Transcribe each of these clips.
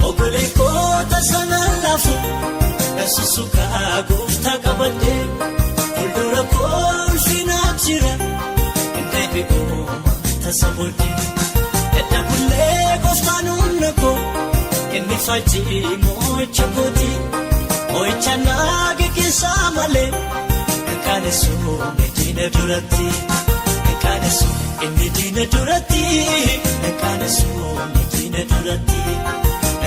Ogolee koota sana laafu Nasusuka gooftaa qabadde Fuuldura kolfinaa jira Indeebi ooma tasa boodde Edda bullee gooftaan humna koo Inni faajii moo'icha kooti Moo'icha naage keessaa malee Nkaanesu inni diina duratti Nkaanesu inni diina duratti Nkaanesu inni diina duratti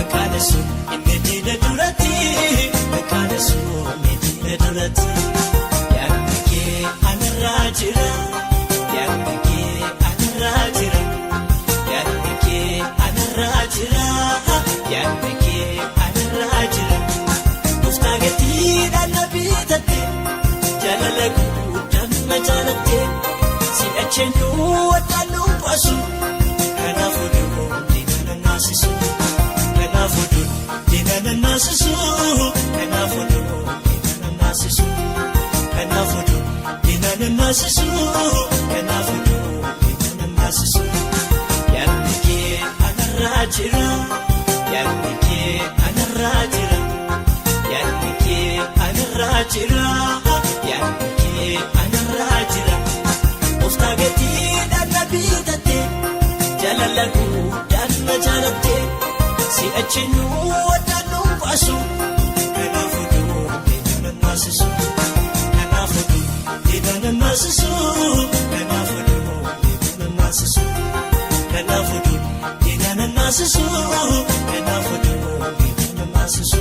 Nkaanesu inni diina duratti Nkaanesu inni diina duratti Yaadni kee anarraa jira Yaadni kee anarraa jira Yaadni kee anarraa jira Yaadni kee anarraa jira Gooftaa gatiidhaan na bitatte Jaalala guddaan na jaalatte Si'achi wadhaan nu baasu Kanaafuu diina na naasisu Kanaafuu diina na naasisu Kanaafuu diina na naasisu Kanaafuu diina na naasisu Kanaafuu diina na naasisu Yaadni kee anarraa jira Yaadni kee anarraa jira Yaadni kee anarraa jira Yaadni kee anarraa jira Gooftaa gatiidhaan na bitatte Jaalala guddaan na jaalatte Si'achi wadhaan nu baasu Kanaafuu diina na naasisu Kanaafuu diina na naasisu Kanaafuu diina na naasisu Kanaafuu diina na naasisu Kanaafuu diina na naasisu